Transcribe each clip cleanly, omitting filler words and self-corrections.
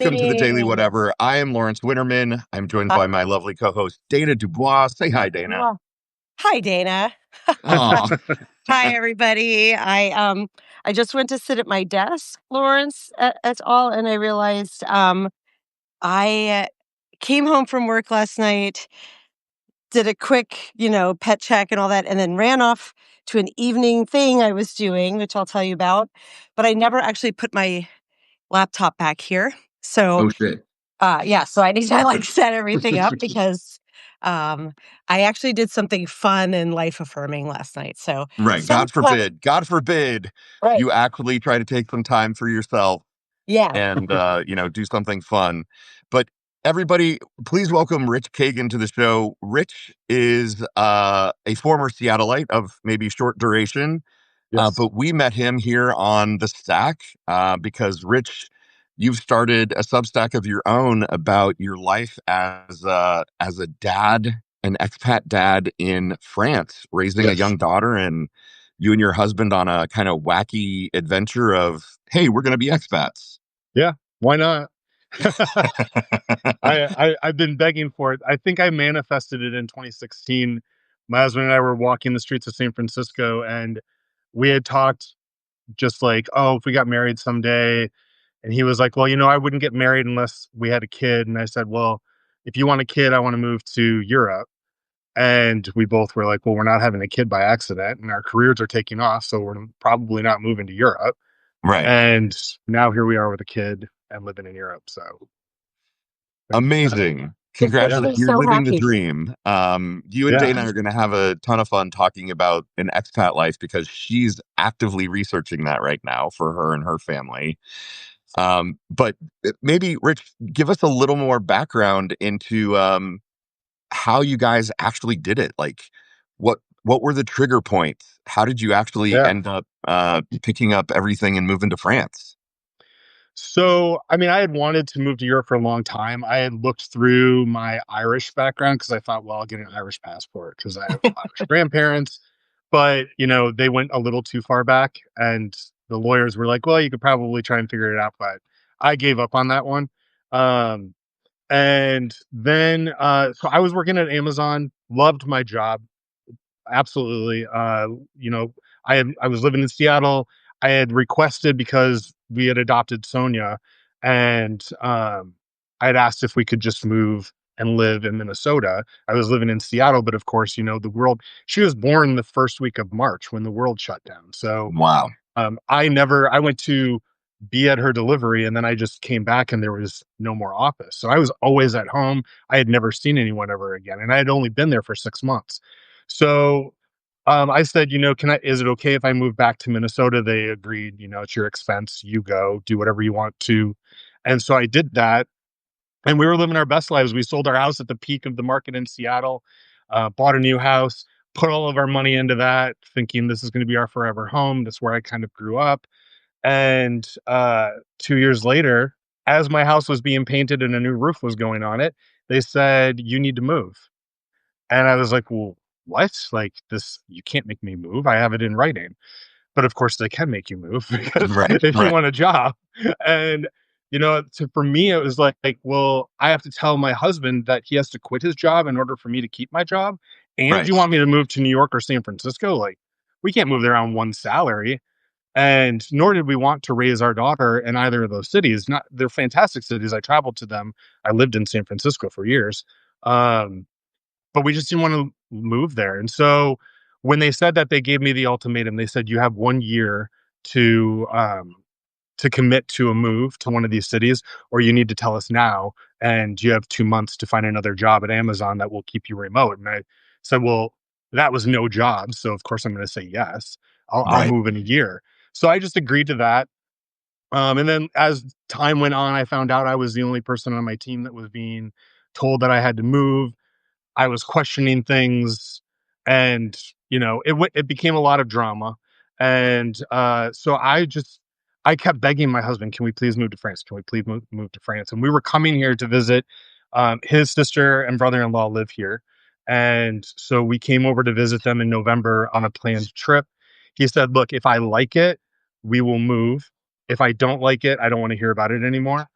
Welcome to the Daily Hey. Whatever. I am Lawrence Winterman. I'm joined Hi, by my lovely co-host Dana Dubois. Say hi, Dana. well, hi, Dana. Oh, Hi, everybody. I just went to sit at my desk, Lawrence, at all, and I realized I came home from work last night, did a quick, pet check and all that, and then ran off to an evening thing I was doing, which I'll tell you about. But I never actually put my laptop back here. So oh shit. yeah, so I need to like set everything up because I actually did something fun and life affirming last night. So Right. some cla- God forbid right, you actually try to take some time for yourself yeah, and do something fun. But everybody, please welcome Rich Kagan to the show. Rich is a former Seattleite of maybe short duration. Yes. But we met him here on the Stack because Rich, you've started a Substack of your own about your life as a dad, an expat dad in France, raising a Yes. young daughter, and you and your husband on a kind of wacky adventure of, hey, we're going to be expats. Yeah. Why not? I've been begging for it. I think I manifested it in 2016. My husband and I were walking the streets of San Francisco, and we had talked just like, oh, if we got married someday. And he was like, well, I wouldn't get married unless we had a kid. And I said, well, if you want a kid, I want to move to Europe. And we both were like, well, we're not having a kid by accident, and our careers are taking off, so we're probably not moving to Europe. Right. And now here we are with a kid and living in Europe. So Amazing. it makes Congratulations. me You're so living the happy. dream. You and yeah, Dana are going to have a ton of fun talking about an expat life because she's actively researching that right now for her and her family. But maybe, Rich, give us a little more background into how you guys actually did it. Like, what were the trigger points? How did you actually yeah. end up picking up everything and moving to France? So, I mean, I had wanted to move to Europe for a long time. I had looked through my Irish background because I thought, well, I'll get an Irish passport because I have Irish grandparents. But, they went a little too far back, and the lawyers were like, well, you could probably try and figure it out. But I gave up on that one. Um, and then, so I was working at Amazon, loved my job. Absolutely. I was living in Seattle. I had requested because we had adopted Sonia, and I had asked if we could just move and live in Minnesota. I was living in Seattle, but of course, the world. She was born the first week of March when the world shut down. So Wow. I went to be at her delivery, and then I just came back and there was no more office. So I was always at home. I had never seen anyone ever again. And I had only been there for 6 months. So I said, is it okay if I move back to Minnesota? They agreed, it's your expense. You go, do whatever you want to. And so I did that. And we were living our best lives. We sold our house at the peak of the market in Seattle, bought a new house, put all of our money into that, thinking this is going to be our forever home. That's where I kind of grew up. And 2 years later, as my house was being painted and a new roof was going on it, they said, you need to move. And I was like, well, what? Like this, you can't make me move. I have it in writing. But of course, they can make you move because Right. if you Right. want a job. And, for me, it was like, well, I have to tell my husband that he has to quit his job in order for me to keep my job. And Right. you want me to move to New York or San Francisco? Like, we can't move there on one salary. And nor did we want to raise our daughter in either of those cities. Not they're fantastic cities. I traveled to them. I lived in San Francisco for years. Um, but we just didn't want to move there. And so when they said that, they gave me the ultimatum. They said, you have 1 year to commit to a move to one of these cities, or you need to tell us now. And you have 2 months to find another job at Amazon that will keep you remote. And I said, well, that was no job. So of course I'm going to say yes. I'll Right. move in a year. So I just agreed to that. And then as time went on, I found out I was the only person on my team that was being told that I had to move. I was questioning things, and it became a lot of drama. And so I kept begging my husband, "Can we please move to France? Can we please move to France?" And we were coming here to visit. His sister and brother-in-law live here, and so we came over to visit them in November on a planned trip. He said, "Look, if I like it, we will move. If I don't like it, I don't want to hear about it anymore."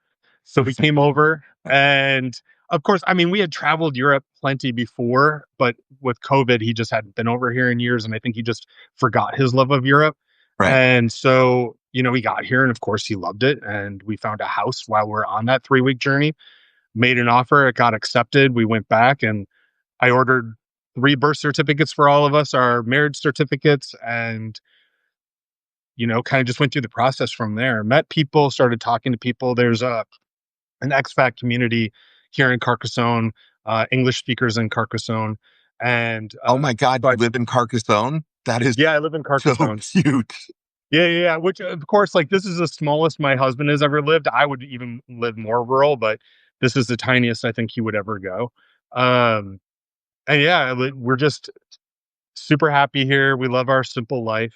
So we came over, and of course, I mean, we had traveled Europe plenty before, but with COVID, he just hadn't been over here in years. And I think he just forgot his love of Europe. Right. And so, we got here, and of course, he loved it. And we found a house while we are on that 3-week journey, made an offer, it got accepted. We went back, and I ordered 3 birth certificates for all of us, our marriage certificates, and kind of just went through the process from there. Met people, started talking to people. There's an expat community here in Carcassonne, English speakers in Carcassonne, and Oh my God, so you live in Carcassonne? That is yeah, I live in so Carcassonne. cute. Yeah, yeah, yeah. Which of course, like this is the smallest my husband has ever lived. I would even live more rural, but this is the tiniest I think he would ever go. Um, and yeah, we're just super happy here. We love our simple life.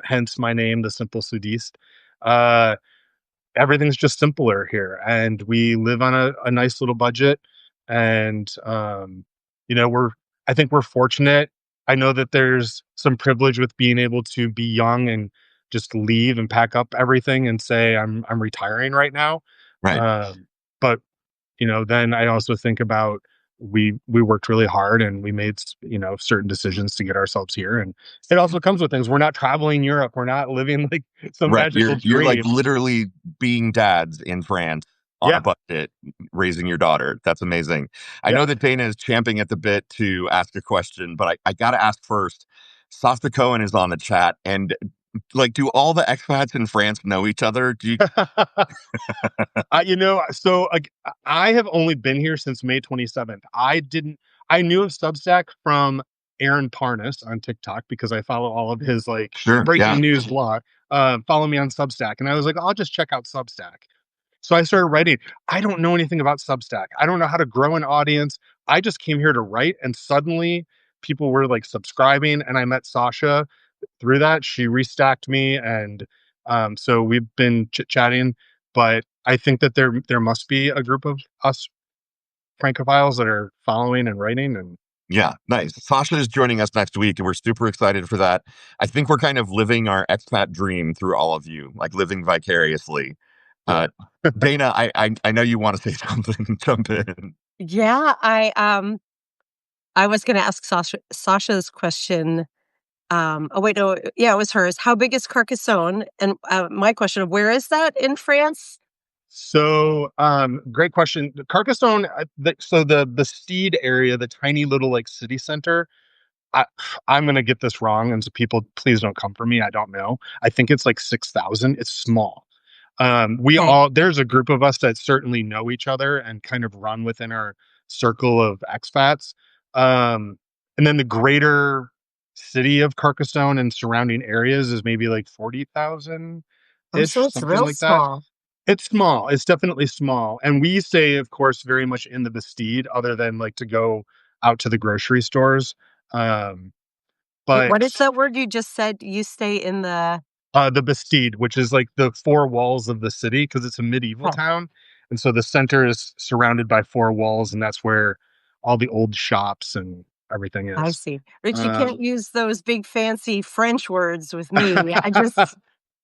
Hence my name, the Simple Sudiste. Uh, Everything's just simpler here, and we live on a nice little budget. And we're I think we're fortunate. I know that there's some privilege with being able to be young and just leave and pack up everything and say I'm retiring right now. Right. But then I also think about we worked really hard, and we made certain decisions to get ourselves here, and it also comes with things. We're not traveling Europe. We're not living like some Right. magical You're like dream. literally being dads in France on a Yeah, budget, raising your daughter. That's amazing. I yeah. know that Dana is champing at the bit to ask a question, but I got to ask first. Sasha Cohen is on the chat, and like, do all the expats in France know each other? Do you? So I have only been here since May 27th. I knew of Substack from Aaron Parnas on TikTok because I follow all of his like Sure. Yeah. breaking news blog. Follow me on Substack. And I was like, I'll just check out Substack. So I started writing. I don't know anything about Substack. I don't know how to grow an audience. I just came here to write, and suddenly people were like subscribing, and I met Sasha through that. She restacked me, and so we've been chit-chatting. But I think that there must be a group of us Francophiles that are following and writing, and Yeah, nice. Sasha is joining us next week, and we're super excited for that. I think we're kind of living our expat dream through all of you, like living vicariously. yeah. Uh, Dana, I know you want to say something. Jump in. Yeah, I was gonna ask Sasha's question. Oh wait, no, yeah, it was hers. How big is Carcassonne? And my question of where is that in France? So, great question. Carcassonne, so the Steed area, the tiny little like city center. I, I'm gonna get this wrong, and so people, please don't come for me. I don't know. I think it's like 6,000. It's small. We Okay. all There's a group of us that certainly know each other and kind of run within our circle of expats. Um, and then the greater city of Carcassonne and surrounding areas is maybe like 40,000 Oh, so ish, it's something real like that. small. It's small. It's definitely small. And we stay, of course, very much in the Bastide, other than like to go out to the grocery stores. Um, Wait, what is but that word you just said? You stay in the The Bastide, which is like the four walls of the city, because it's a medieval oh, town, and so the center is surrounded by four walls, and that's where all the old shops and everything I is. see. Rich, you can't Um, use those big fancy French words with me.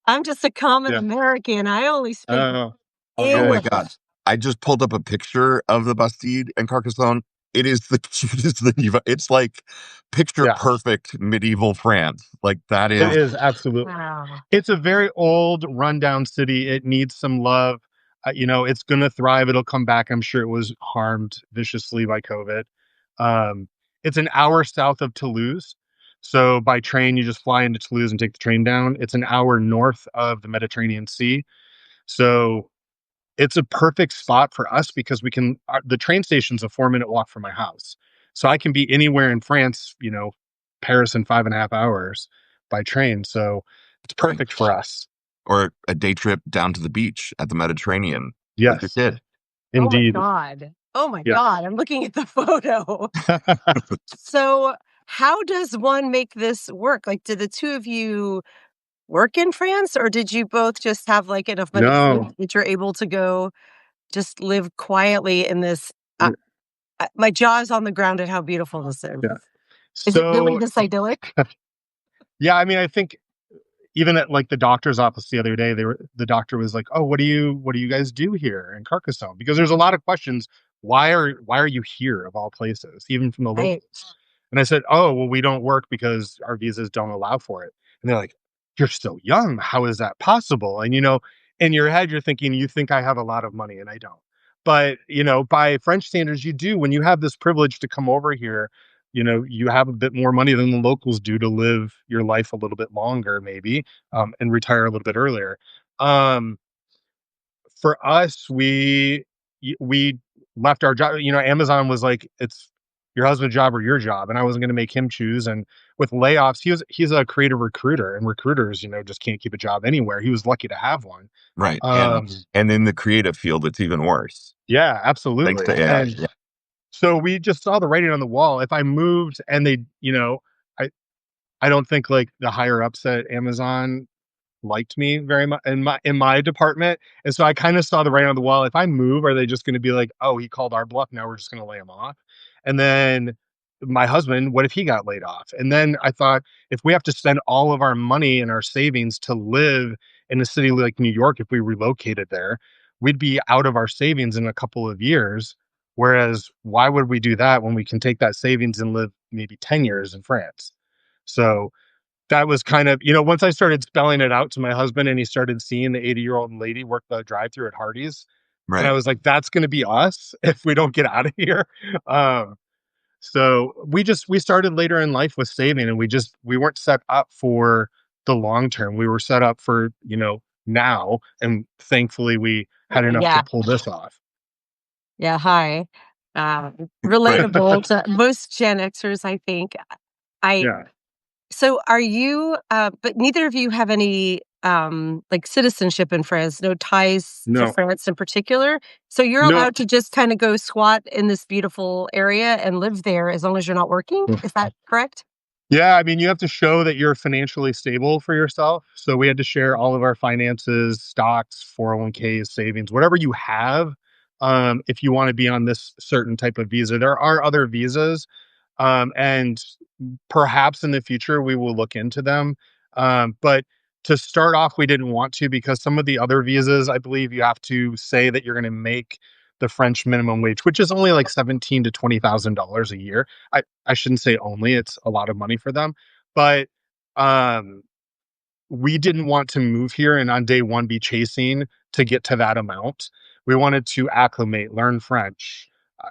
I'm just a common yeah. American. I only speak Oh, all Oh my good. God. English. I just pulled up a picture of the Bastide in Carcassonne. It is the cutest thing it's like picture Yeah, perfect medieval France. Like that it is is absolutely. Wow. It's a very old, rundown city. It needs some love. It's gonna thrive. It'll come back. I'm sure it was harmed viciously by COVID. Um, it's an hour south of Toulouse. So by train, you just fly into Toulouse and take the train down. It's an hour north of the Mediterranean Sea. So it's a perfect spot for us because the train station's a 4-minute walk from my house. So I can be anywhere in France, Paris in 5.5 hours by train. So it's right. perfect for us. Or a day trip down to the beach at the Mediterranean with your Yes, kid. Oh my indeed. God. Oh my Yeah. God. I'm looking at the photo. So, how does one make this work? Like, did the two of you work in France, or did you both just have like enough money No. that you're able to go just live quietly in this? Yeah. My jaw is on the ground at how beautiful this is. Yeah. Is it really So this idyllic? yeah, I mean, I think even at like the doctor's office the other day, the doctor was like, "Oh, what do you guys do here in Carcassonne?" Because there's a lot of questions. Why are you here of all places, even from the Right. locals? And I said, "Oh, well, we don't work because our visas don't allow for it." And they're like, "You're so young. How is that possible?" And in your head, you're thinking, "You think I have a lot of money, and I don't." But by French standards, you do. When you have this privilege to come over here, you have a bit more money than the locals do to live your life a little bit longer, maybe, and retire a little bit earlier. Um, for us, we left our job. Amazon was like, it's your husband's job or your job, and I wasn't going to make him choose. And with layoffs, he's a creative recruiter, and recruiters, just can't keep a job anywhere. He was lucky to have one. Right. Um, And in the creative field, it's even worse yeah, thanks absolutely. to AI. And Yeah. so we just saw the writing on the wall. If I moved and I I don't think like the higher ups at Amazon liked me very much in my department. And so I kind of saw the writing on the wall. If I move, are they just going to be like, "Oh, he called our bluff. Now we're just going to lay him off." And then my husband, what if he got laid off? And then I thought, if we have to spend all of our money and our savings to live in a city like New York, if we relocated there, we'd be out of our savings in a couple of years. Whereas, why would we do that when we can take that savings and live maybe 10 years in France? So that was kind of, once I started spelling it out to my husband and he started seeing the 80-year-old lady work the drive-through at Hardee's, and I Right. was like, that's going to be us if we don't get out of here. Um, so we started later in life with saving, and we weren't set up for the long term. We were set up for, now, and thankfully we had enough to Yeah. pull this off. Yeah. Hi. Right. Relatable to most Gen Xers, I think. I Yeah. So are you, but neither of you have any, like, citizenship in France, no ties to No. France in particular? So you're No. allowed to just kinda go squat in this beautiful area and live there as long as you're not working? Is that correct? Yeah, I mean, you have to show that you're financially stable for yourself. So we had to share all of our finances, stocks, 401ks, savings, whatever you have. If you want to be on this certain type of visa, there are other visas, and perhaps in the future we will look into them. But to start off, we didn't want to, because some of the other visas, I believe you have to say that you're going to make the French minimum wage, which is only like $17,000 to $20,000 a year. I shouldn't say only; it's a lot of money for them. But um, we didn't want to move here and on day one be chasing to get to that amount. We wanted to acclimate, learn French.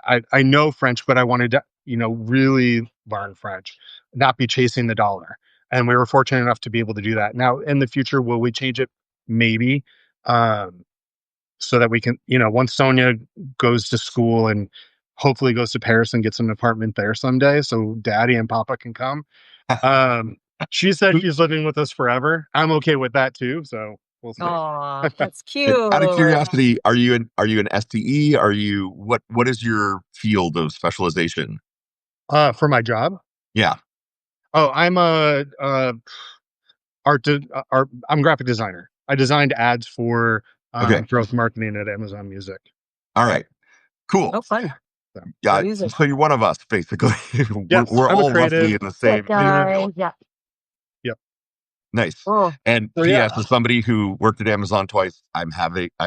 I know French, but I wanted to, really learn French, not be chasing the dollar. And we were fortunate enough to be able to do that. Now, in the future, will we change it? Maybe. Um, so that we can, once Sonia goes to school and hopefully goes to Paris and gets an apartment there someday, so Daddy and Papa can come. Um, she said she's living with us forever. I'm okay with that too, so we'll see. Aw, that's And out of cute. curiosity, are you an STE? What is your field of specialization? For my job, Yeah. oh, I'm a I'm graphic designer. I designed ads for Okay. growth marketing at Amazon Music. All right. Cool. Oh, fun. So, Yeah. Music. So you're one of us, basically. we're yes, we're I'm a all creative. roughly in the That same Mhm. guy. field. Yeah. Yep. Nice. Oh, And So yeah, P.S. as somebody who worked at Amazon twice, I'm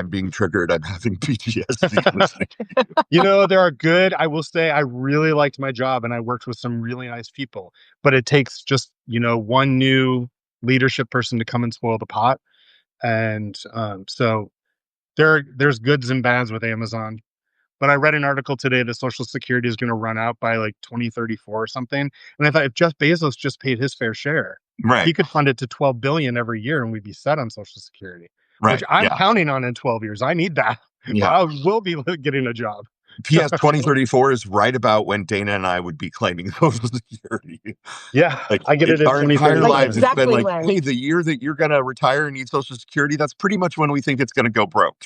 being triggered. I'm having PTSD listening. There are good. I will say I really liked my job and I worked with some really nice people, but it takes just, one new leadership person to come and spoil the pot. And so there's goods and bads with Amazon. But I read an article today that Social Security is going to run out by like 2034 or something. And I thought, if Jeff Bezos just paid his fair share, he Right. could fund it to 12 billion every year and we'd be set on Social Security, which Right. I'm Yeah. counting on in 12 years. I need that. Yeah. I will be getting a job. P.S. 2034 is right about when Dana and I would be claiming Social Security. Yeah, Like I get it in our entire like, 2037. lives, it's been exactly like, when. hey, the year that you're gonna retire and need Social Security, that's pretty much when we think it's gonna go broke.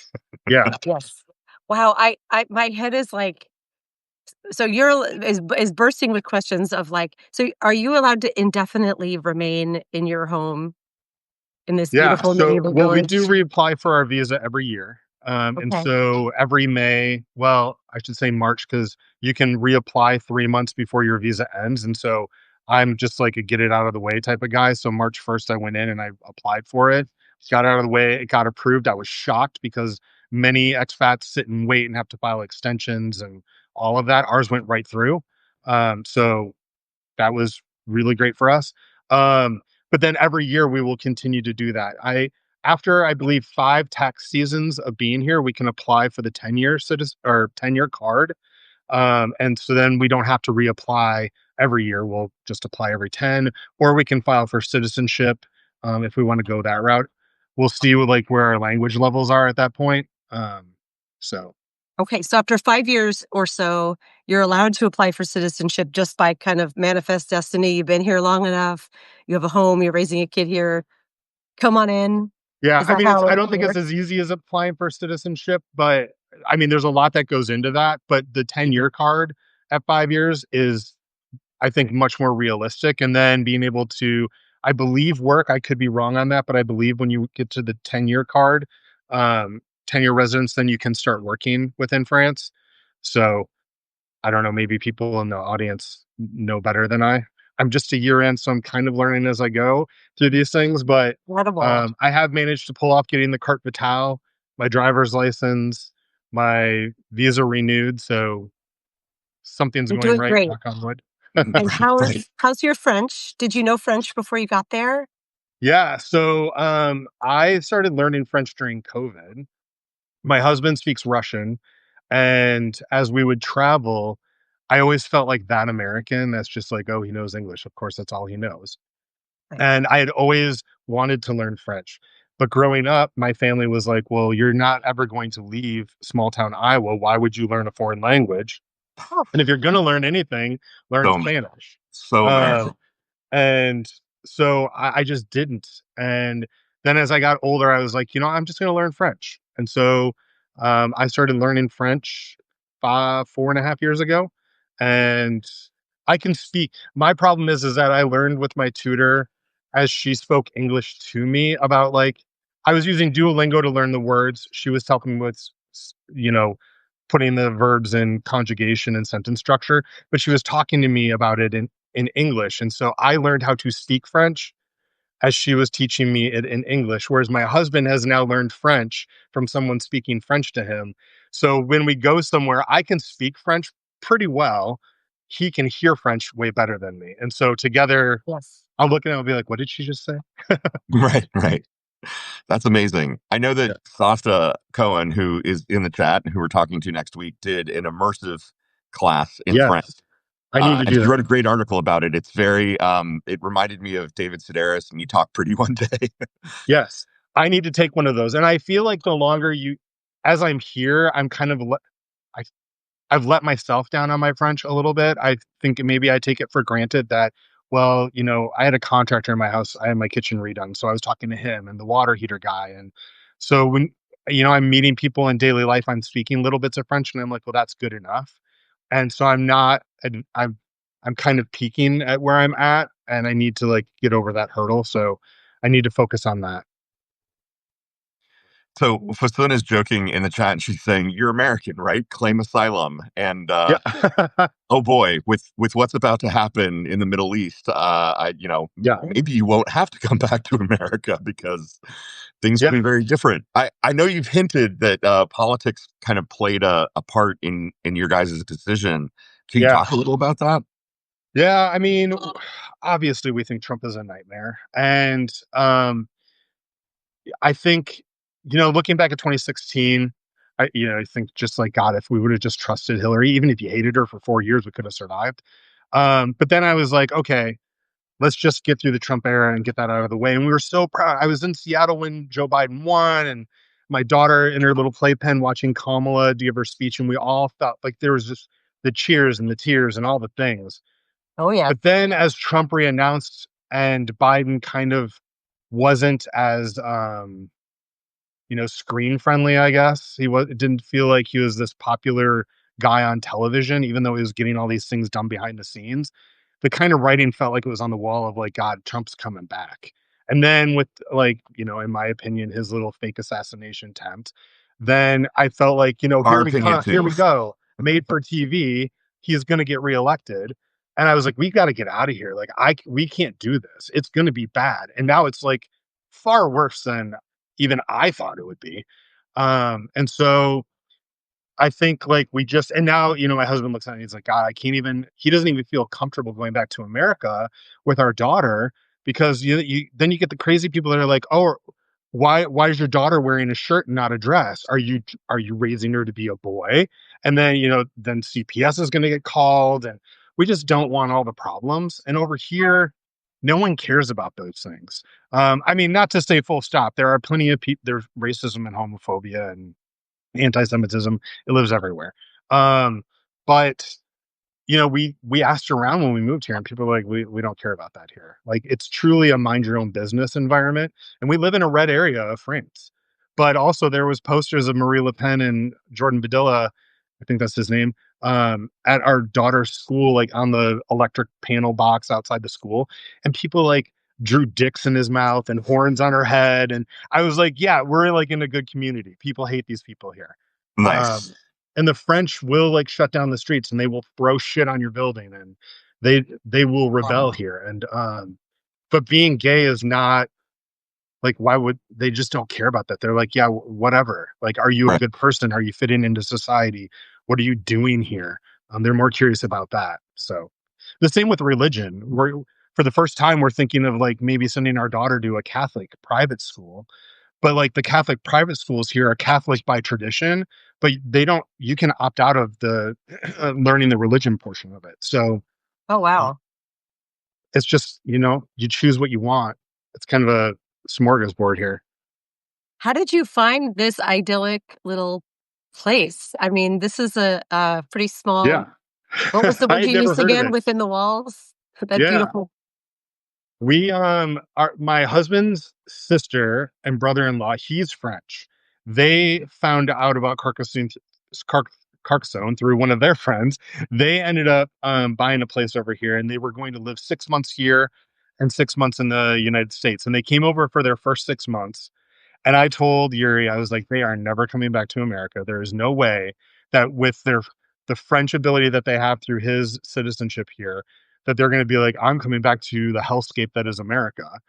Yeah. Yes. Wow, my head is like, so is bursting with questions of, like, so are you allowed to indefinitely remain in your home in this Yeah. beautiful So, medieval well, we do village? reapply for our visa every year. And Okay. so every May, well, I should say March, because you can reapply 3 months before your visa ends. And so I'm just like a get it out of the way type of guy. So March 1st, I went in and I applied for it, got it out of the way. It got approved. I was shocked because many expats sit and wait and have to file extensions and all of that. Ours went right through. So that was really great for us. Um, but then every year we will continue to do that. After I believe 5 tax seasons of being here, we can apply for the 10-year citizen or 10-year card. And so then we don't have to reapply every year. We'll just apply every 10, or we can file for citizenship if we want to go that route. We'll see like where our language levels are at that point. So Okay, so after 5 years or so, you're allowed to apply for citizenship just by kind of manifest destiny. You've been here long enough. You have a home. You're raising a kid here. Come on in. yeah, Is I that mean, how I it don't think it's works? as easy as applying for citizenship, but I mean, there's a lot that goes into that. But the 10-year card at 5 years is, I think, much more realistic. And then being able to, I believe, work. I could be wrong on that, but I believe when you get to the 10-year card, 10-year residence, then you can start working within France. So I don't know, maybe people in the audience know better than I. I'm just a year in, so I'm kind of learning as I go through these things. But Incredible. I have managed to pull off getting the carte vitale, my driver's license, my visa renewed. So something's You're going doing right, great. knock on wood. And Right. how's your French? Did you know French before you got there? Yeah. So I started learning French during COVID. My husband speaks Russian. And as we would travel, I always felt like that American that's just like, oh, he knows English. Of course, that's all he knows. Right. And I had always wanted to learn French. But growing up, my family was like, well, you're not ever going to leave small town Iowa. Why would you learn a foreign language? Oh, And if you're going to learn anything, learn So Spanish. so Um, American. and so I just didn't. And then as I got older, I was like, I'm just going to learn French. And so I started learning French 4.5 years ago. And I can speak. My problem is that I learned with my tutor as she spoke English to me about like, I was using Duolingo to learn the words. She was helping me with, you know, putting the verbs in conjugation and sentence structure, but she was talking to me about it in English. And so I learned how to speak French as she was teaching me it in English, whereas my husband has now learned French from someone speaking French to him. So when we go somewhere, I can speak French pretty well. He can hear French way better than me. And so together, yes. I'll look at him and be like, what did she just say? Right, right. That's amazing. I know that Yeah. Sasta Cohen, who is in the chat and who we're talking to next week, did an immersive class in French. Yes. I need to And do she that. wrote a great article about it. It's very, it reminded me of David Sedaris and You Talk Pretty one day. Yes. I need to take one of those. And I feel like the longer as I'm here, I'm kind of, I I've let myself down on my French a little bit. I think maybe I take it for granted that, well, I had a contractor in my house. I had my kitchen redone. So I was talking to him and the water heater guy. And so when, I'm meeting people in daily life, I'm speaking little bits of French and I'm like, well, that's good enough. And so I'm not, I'm kind of peaking at where I'm at and I need to like get over that hurdle. So I need to focus on that. So Fasun is joking in the chat and she's saying, "You're American, right? Claim asylum." And Yeah. oh boy, with what's about to happen in the Middle East, Yeah. maybe you won't have to come back to America because things will Yeah. be very different. I know you've hinted that politics kind of played a part in your guys' decision. Can you Yeah. talk a little about that? Yeah. I mean, obviously we think Trump is a nightmare. And I think, looking back at 2016, I think just like God, if we would have just trusted Hillary, even if you hated her for 4 years, we could have survived. But then I was like, okay, let's just get through the Trump era and get that out of the way. And we were so proud. I was in Seattle when Joe Biden won, and my daughter in her little playpen watching Kamala give her speech, and we all felt like there was just the cheers and the tears and all the things. Oh, yeah. But then as Trump re-announced and Biden kind of wasn't as screen friendly, I guess. It didn't feel like he was this popular guy on television, even though he was getting all these things done behind the scenes. The kind of writing felt like it was on the wall of like, God, Trump's coming back. And then with like, in my opinion, his little fake assassination attempt, then I felt like, Our here we opinion go, here too. we go, made for TV. He's going to get reelected. And I was like, "We gotta get out of here. Like, we can't do this. It's gonna be bad." And now it's like far worse than even I thought it would be. And so I think like we just and now, my husband looks at me, he's like, God, I can't even he doesn't even feel comfortable going back to America with our daughter because you then you get the crazy people that are like, oh, why is your daughter wearing a shirt and not a dress? Are you raising her to be a boy? And then, then CPS is gonna get called and we just don't want all the problems. And over here, no one cares about those things. I mean, not to say full stop. There are plenty of people there's racism and homophobia and anti-Semitism. It lives everywhere. But we asked around when we moved here, and people were like, we don't care about that here. Like it's truly a mind your own business environment, and we live in a red area of France. But also there was posters of Marie Le Pen and Jordan Badilla, I think that's his name, at our daughter's school, like on the electric panel box outside the school, and people like drew dicks in his mouth and horns on her head, and I was like, yeah, we're like in a good community. People hate these people here. Nice. Um, and the French will like shut down the streets and they will throw shit on your building and they will rebel here. And but being gay is not like why would they just don't care about that? They're like, yeah, whatever. Like, are you a Right. good person? Are you fitting into society? What are you doing here? They're more curious about that. So the same with religion. We're for the first time we're thinking of like maybe sending our daughter to a Catholic private school, but like the Catholic private schools here are Catholic by tradition, but they don't. You can opt out of the learning the religion portion of it. So Oh, uh, wow. it's just you choose what you want. It's kind of a smorgasbord here. How did you find this idyllic little place? I mean, this is a pretty small Yeah, what was the I word had you never used heard of again? it. Within the walls? That Yeah, beautiful we are my husband's sister and brother-in-law. He's French. They found out about Car- Carcassonne through one of their friends. They ended up buying a place over here, and they were going to live 6 months here and 6 months in the United States. And they came over for their first 6 months. And I told Yuri, I was like, they are never coming back to America. There is no way that with the French ability that they have through his citizenship here, that they're going to be like, I'm coming back to the hellscape that is America.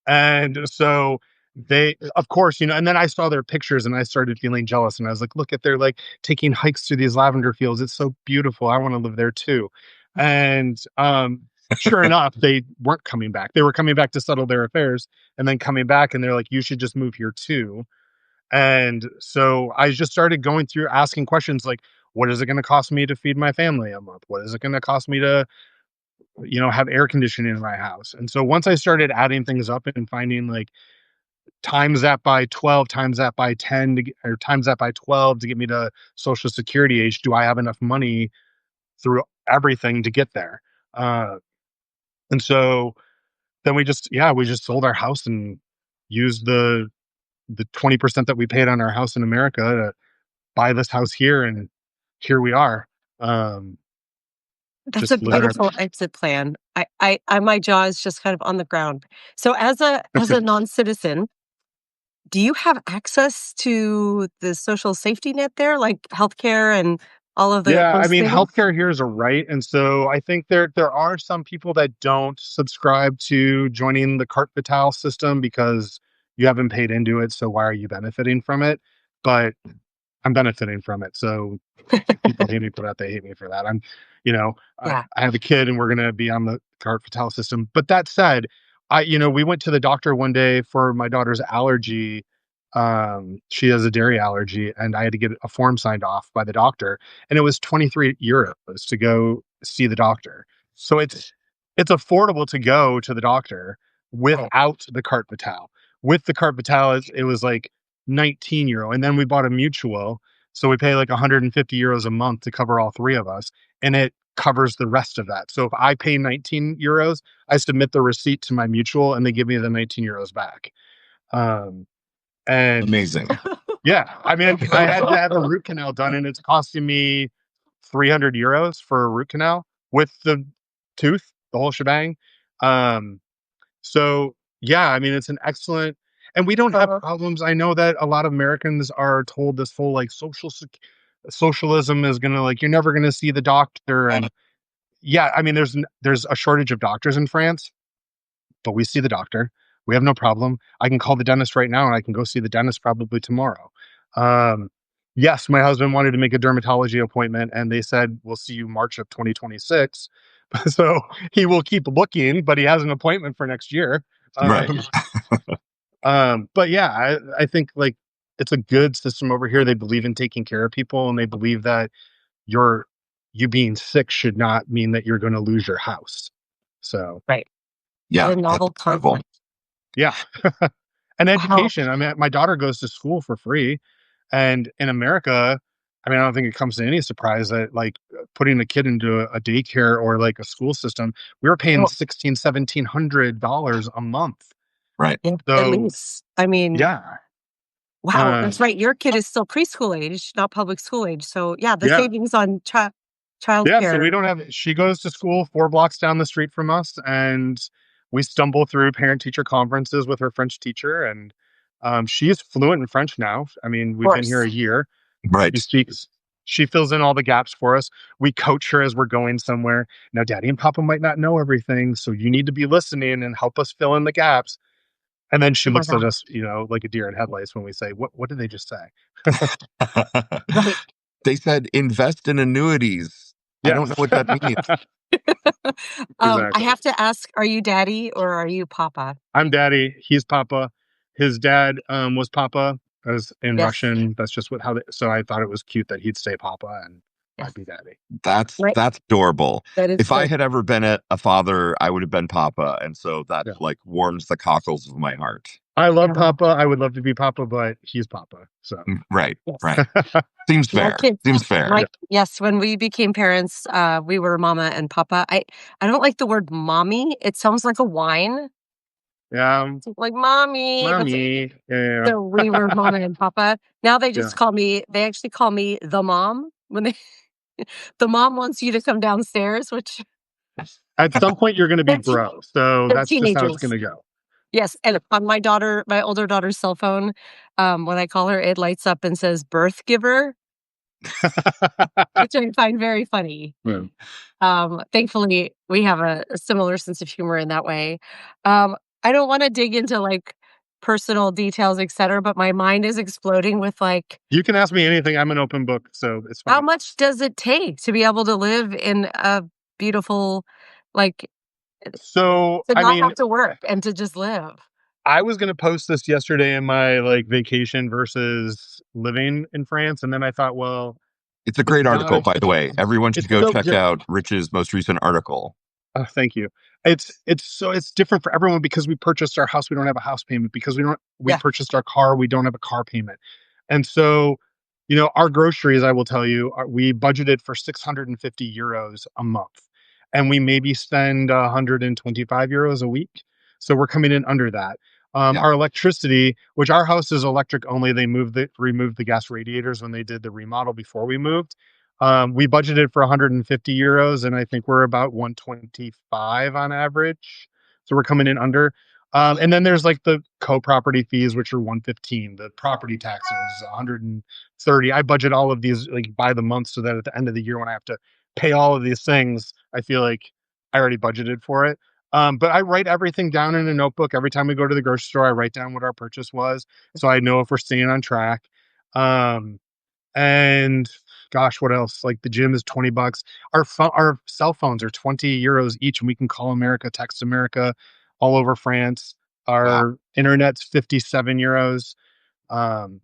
And so they, of course, and then I saw their pictures and I started feeling jealous. And I was like, look at they're like taking hikes through these lavender fields. It's so beautiful. I want to live there too. And sure enough, they weren't coming back. They were coming back to settle their affairs and then coming back and they're like, you should just move here too. And so I just started going through asking questions like, what is it going to cost me to feed my family a month? What is it going to cost me to have air conditioning in my house. And so once I started adding things up and finding like times that by 12, times that by 10 or times that by 12 to get me to social security age, do I have enough money through everything to get there? Uh, and so then we just sold our house and used the 20% that we paid on our house in America to buy this house here. And here we are. Um, That's a just living our, beautiful exit plan. My jaw is just kind of on the ground. So as a non-citizen, do you have access to the social safety net there, like healthcare and all of Yeah, I those mean, things? healthcare here is a right, and so I think there are some people that don't subscribe to joining the carte vitale system because you haven't paid into it. So why are you benefiting from it? But I'm benefiting from it. So if people hate me for that, they hate me for that. Yeah. I have a kid and we're going to be on the carte vitale system. But that said, we went to the doctor one day for my daughter's allergy. She has a dairy allergy and I had to get a form signed off by the doctor and it was 23 euros to go see the doctor. So it's affordable to go to the doctor Right. without the carte vitale. With the carte vitale, it was like 19 euro. And then we bought a mutual. So we pay like 150 euros a month to cover all three of us. And it covers the rest of that. So if I pay 19 euros, I submit the receipt to my mutual and they give me the 19 euros back. Um, and Amazing. yeah, I mean, I had to have a root canal done and it's costing me 300 euros for a root canal with the tooth, the whole shebang. Um, so yeah, I mean, it's an excellent, and we don't have Uh, problems. I know that a lot of Americans are told this whole like socialism is gonna like you're never gonna see the doctor, and yeah, I mean, there's a shortage of doctors in France, but we see the doctor. We have no problem. I can call the dentist right now, and I can go see the dentist probably tomorrow. Um, yes, my husband wanted to make a dermatology appointment, and they said we'll see you March of 2026. So he will keep looking, but he has an appointment for next year. Right. Um, but yeah, I think like it's a good system over here. They believe in taking care of people, and they believe that your you being sick should not mean that you're going to lose your house. So Right. What Yeah, a that's novel incredible. concept. yeah, and Wow. education. I mean, my daughter goes to school for free, and in America, I mean, I don't think it comes to any surprise that like putting a kid into a daycare or like a school system, we were paying Oh, 1700 $1,700 a month. Right. yeah, at So least. I mean, yeah, wow, uh, that's right. Your kid is still preschool age, not public school age. So yeah, the yeah. savings on Yeah, so we childcare. don't have she goes to school 4 blocks down the street from us, and we stumble through parent-teacher conferences with her French teacher, and, she is fluent in French now. I mean, Of we've been here course. a year. She Right. speaks she fills in all the gaps for us. We coach her as we're going somewhere. "Now, daddy and papa might not know everything, so you need to be listening and help us fill in the gaps." And then she Oh my looks at God. us, like a deer in headlights when we say, "What did they just say?" Right. They said invest in annuities. I Yeah. don't know what that means. I Exactly. have to ask, are you daddy or are you papa? I'm daddy. He's papa. His dad was papa, as in Yes. Russian. That's just what how. So I thought it was cute that he'd say papa and I'd Yes. be daddy. Right. That's adorable. That is If I good. had ever been a father, I would have been papa, and so that Yeah, like warms the cockles of my heart. I love Yeah. papa. I would love to be papa, but he's papa. So Right. Yes. Right. Seems My fair. kids, Seems fair. yeah, yes, when we became parents, we were mama and papa. I don't like the word mommy. It sounds like a wine. yeah, It's like mommy. mommy. Yeah, So we were mama and papa. Now they yeah. just they actually call me the mom when they the mom wants you to come downstairs, which At some point, you're going to be they're teen bro. So they're that's just how it's going teenagers. to go. Yes, and on my older daughter's cell phone, when I call her, it lights up and says birth giver, which I find very funny. Yeah. Thankfully, we have a similar sense of humor in that way. Um, I don't wanna dig into, like, personal details, etcetera, but my mind is exploding with, like, You can ask me anything. I'm an open book, so it's how fine. much does it take to be able to live in a beautiful, like, So to I not mean, have to work and to just live? I was gonna post this yesterday in my, like, vacation versus living in France, and then I thought, well, It's a it's great not article, a by the way. Everyone should it's go so check different. out Rich's most recent article. Thank you. It's different for everyone because we purchased our house, we don't have a house payment, because we Yeah. purchased our car, we don't have a car payment. And so, our groceries, I will tell you, we budgeted for 650 euros a month, and we maybe spend 125 euros a week. So we're coming in under that. Yeah. Our electricity, which our house is electric only, they removed the gas radiators when they did the remodel before we moved. We budgeted for 150 euros, and I think we're about 125 on average. So we're coming in under. And then there's like the co-property fees, which are 115, the property taxes, 130. I budget all of these like by the month so that at the end of the year when I have to pay all of these things, I feel like I already budgeted for it. But I write everything down in a notebook. Every time we go to the grocery store, I write down what our purchase was so I know if we're staying on track. Um, and gosh, what else? Like the gym is 20 bucks. Our cell phones are 20 euros each, and we can call America, text America all over France. Wow. Our internet's 57 euros. Um,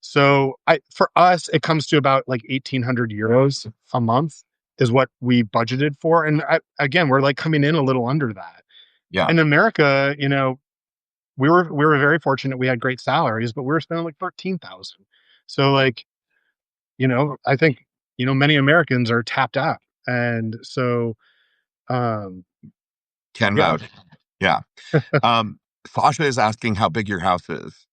so for us, it comes to about like 1,800 euros a month is what we budgeted for. And again, we're like coming in a little under that. Yeah. In America, we were very fortunate. We had great salaries, but we were spending like 13,000. So like, I think, many Americans are tapped out. And so, um, Can yeah, vouch. Yeah. Um, Sasha is asking how big your house is.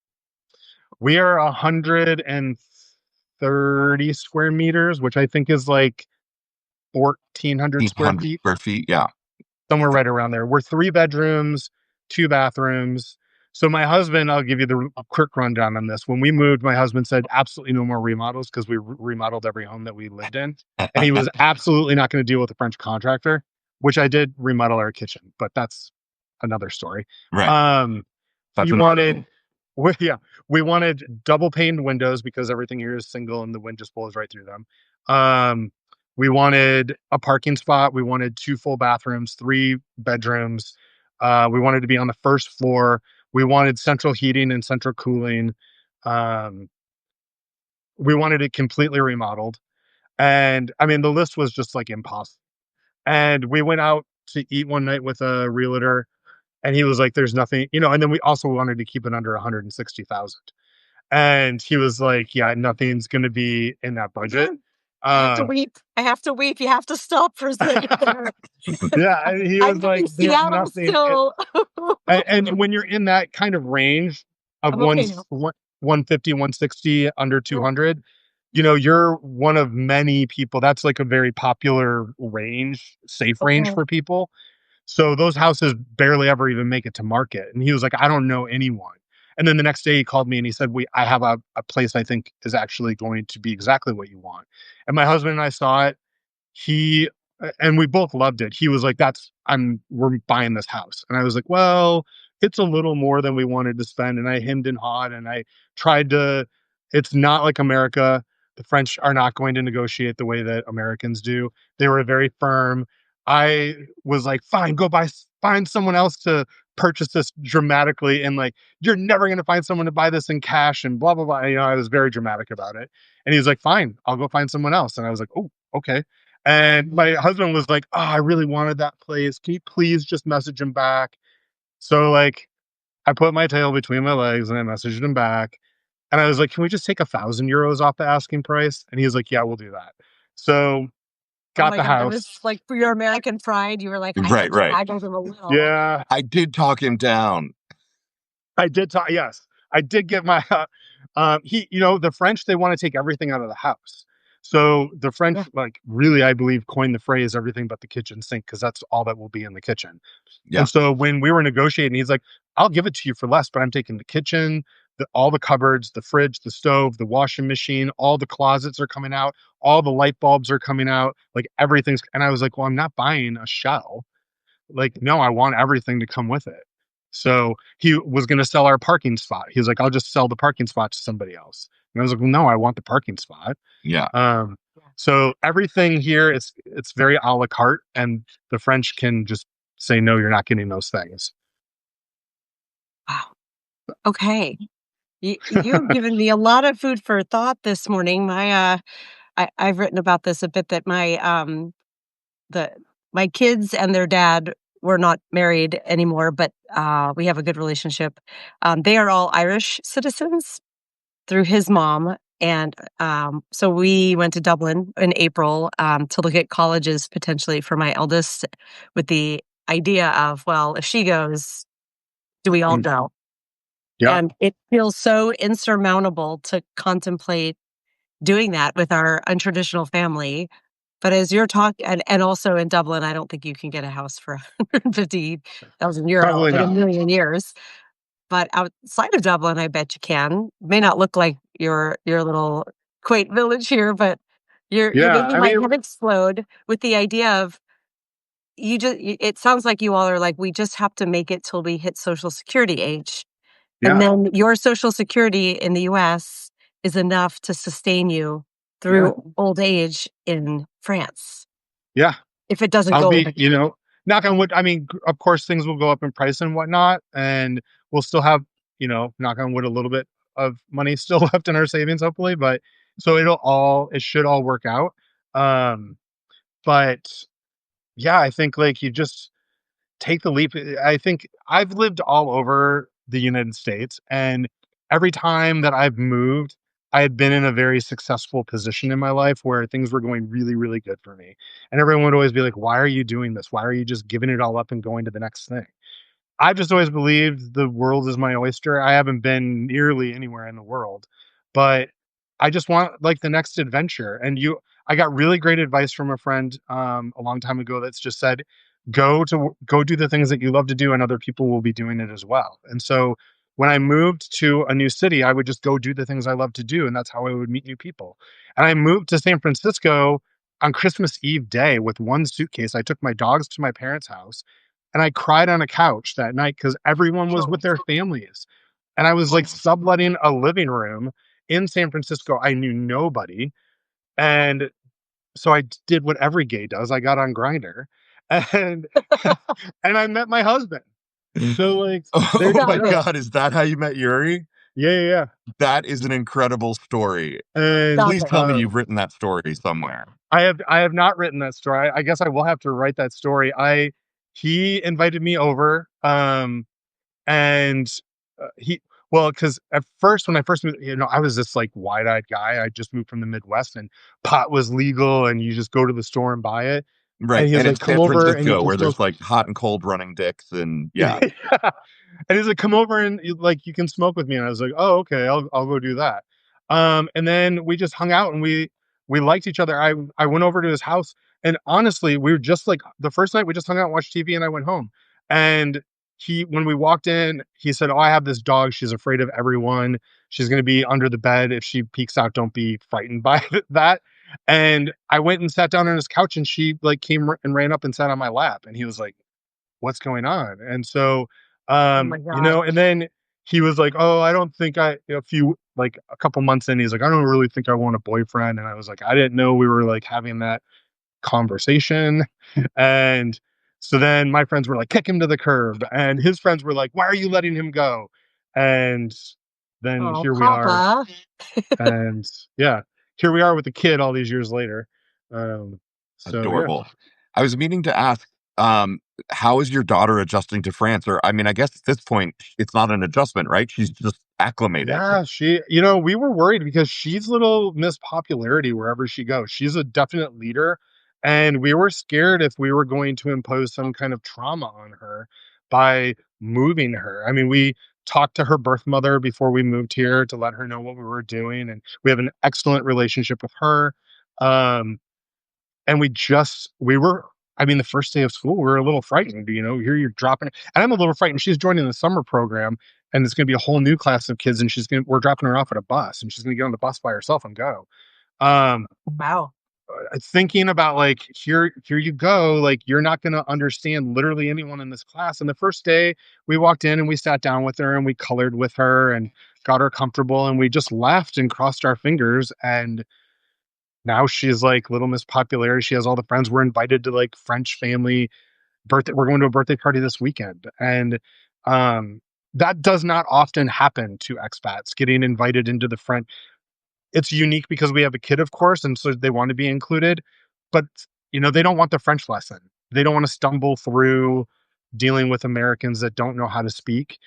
we are 130 square meters, which I think is like 1,400 square 1,800 feet, square feet. Yeah. somewhere right around there. We're 3 bedrooms, 2 bathrooms. So my husband, I'll give you the quick rundown on this. When we moved, my husband said absolutely no more remodels because we remodeled every home that we lived in, and he was absolutely not going to deal with a French contractor, which I did remodel our kitchen, but that's another story. Right. Um, That's he an wanted, yeah, we wanted double paned windows because everything here is single and the wind just blows right through them. Um, we wanted a parking spot. We wanted 2 full bathrooms, 3 bedrooms. We wanted to be on the first floor. We wanted central heating and central cooling. Um, we wanted it completely remodeled. And I mean, the list was just like impossible. And we went out to eat one night with a realtor, and he was like, there's nothing, and then we also wanted to keep it under 160,000. And he was like, yeah, nothing's going to be in that budget. I have to Um, weep. I have to weep. You have to stop for a second there. yeah, and he I'm was like, getting there's Seattle nothing. still. And when you're in that kind of range of I'm okay now. 150, 160, under 200, you're one of many people. That's like a very popular range, safe range Okay. for people. So those houses barely ever even make it to market. And he was like, I don't know anyone. And then the next day he called me and he said, I have a place I think is actually going to be exactly what you want. And my husband and I saw it. He and we both loved it. He was like, we're buying this house. And I was like, well, it's a little more than we wanted to spend. And I hemmed and hawed and I tried to, it's not like America. The French are not going to negotiate the way that Americans do. They were very firm. I was like, fine, find someone else to purchase this dramatically. And like, you're never going to find someone to buy this in cash and blah, blah, blah. I was very dramatic about it. And he was like, fine, I'll go find someone else. And I was like, oh, okay. And my husband was like, "Oh, I really wanted that place. Can you please just message him back?" So like I put my tail between my legs and I messaged him back. And I was like, "Can we just take €1,000 off the asking price?" And he was like, "Yeah, we'll do that." So Oh got my the God. It was house. like for your American pride, you were like, I right, have to right. haggle them a little. Yeah, I did talk him down. I did talk. Yes, I did get my. The French, they want to take everything out of the house. So the Yeah. French, like, really, I believe, coined the phrase "everything but the kitchen sink" because that's all that will be in the kitchen. Yeah. And so when we were negotiating, he's like, "I'll give it to you for less, but I'm taking the kitchen, all the cupboards, the fridge, the stove, the washing machine, all the closets are coming out, all the light bulbs are coming out, like everything's." And I was like, "Well, I'm not buying a shell. Like, no, I want everything to come with it." So he was going to sell our parking spot. He was like, "I'll just sell the parking spot to somebody else." And I was like, well, "No, I want the parking spot." Yeah. Um, so everything here, it's very a la carte, and the French can just say, "No, you're not getting those things." Wow. Okay. You've given me a lot of food for thought this morning. I've written about this a bit that the my kids and their dad were not married anymore, but we have a good relationship. They are all Irish citizens through his mom. And so we went to Dublin in April to look at colleges potentially for my eldest with the idea of, well, if she goes, do we all Mm, go? yeah, And it feels so insurmountable to contemplate doing that with our untraditional family. But as you're talking, and also in Dublin, I don't think you can get a house for €150,000 probably in a not. million years. But outside of Dublin, I bet you can. May not look like your little quaint village here, but you're Yeah, making I my mean, head explode with the idea of it sounds like you all are like, we just have to make it till we hit Social Security age. And yeah, then your Social Security in the US is enough to sustain you yeah, through old age in France, yeah. if it doesn't I'll go be, even knock on wood. I mean, of course, things will go up in price and whatnot, and we'll still have, knock on wood, a little bit of money still left in our savings, hopefully. But so it should all work out. Um, but yeah, I think like you just take the leap. I think I've lived all over the United States, and every time that I've moved, I had been in a very successful position in my life where things were going really, really good for me. And everyone would always be like, "Why are you doing this? Why are you just giving it all up and going to the next thing?" I've just always believed the world is my oyster. I haven't been nearly anywhere in the world, but I just want like the next adventure. I got really great advice from a friend a long time ago that's just said, go do the things that you love to do, and other people will be doing it as well. And so when I moved to a new city, I would just go do the things I love to do, and that's how I would meet new people. And I moved to San Francisco on Christmas Eve day with one suitcase. I took my dogs to my parents' house, and I cried on a couch that night because everyone was with their families. And I was like subletting a living room in San Francisco. I knew nobody. And so I did what every gay does. I got on Grinder, and and I met my husband. So like there Oh you my Stop go. it. God, is that how you met Yuri? Yeah, yeah, yeah. That is an incredible story. And Stop Please it. tell me you've written that story somewhere. I have not written that story. I guess I will have to write that story. I He invited me over, and he well, because at first when I first moved, I was this like wide-eyed guy. I just moved from the Midwest, and pot was legal, and you just go to the store and buy it. And Right. he was And like, it's "Come San over and you Francisco can where smoke." there's like hot and cold running dicks and yeah. Yeah. And he's like, "Come over and like you can smoke with me." And I was like, "Oh, okay, I'll go do that." And then we just hung out and we liked each other. I went over to his house, and honestly, we were just like the first night we just hung out and watched TV, and I went home. And when we walked in, he said, "Oh, I have this dog. She's afraid of everyone. She's going to be under the bed. If she peeks out, don't be frightened by that." And I went and sat down on his couch, and she like and ran up and sat on my lap, and he was like, "What's going on?" And so, Oh my God. and then he was like, "Oh, I don't think a couple months in, he's like, I don't really think I want a boyfriend." And I was like, I didn't know we were like having that conversation. And so then my friends were like, kick him to the curb. And his friends were like, why are you letting him go? And then Oh, here we are. Papa. And yeah, here we are with the kid all these years later. Um, so yeah. Adorable. I was meaning to ask, um, how is your daughter adjusting to France? Or, I mean, I guess at this point, it's not an adjustment, right? She's just acclimated. Yeah, we were worried because she's little Miss Popularity wherever she goes. She's a definite leader. And we were scared if we were going to impose some kind of trauma on her by moving her. I mean, we talked to her birth mother before we moved here to let her know what we were doing. And we have an excellent relationship with her. Um, and we were, I mean, the first day of school, we were a little frightened, here you're dropping, and I'm a little frightened. She's joining the summer program, and it's going to be a whole new class of kids, and we're dropping her off at a bus, and she's going to get on the bus by herself and go. Um, Wow. Thinking about like, here you go, like you're not going to understand literally anyone in this class. And the first day we walked in and we sat down with her and we colored with her and got her comfortable, and we just laughed and crossed our fingers. And now she's like Little Miss Popularity. She has all the friends. We're invited to like French family birthday. We're going to a birthday party this weekend. And um, that does not often happen to expats getting invited into the French. It's unique because we have a kid, of course, and so they want to be included. But they don't want the French lesson. They don't want to stumble through dealing with Americans that don't know how to speak.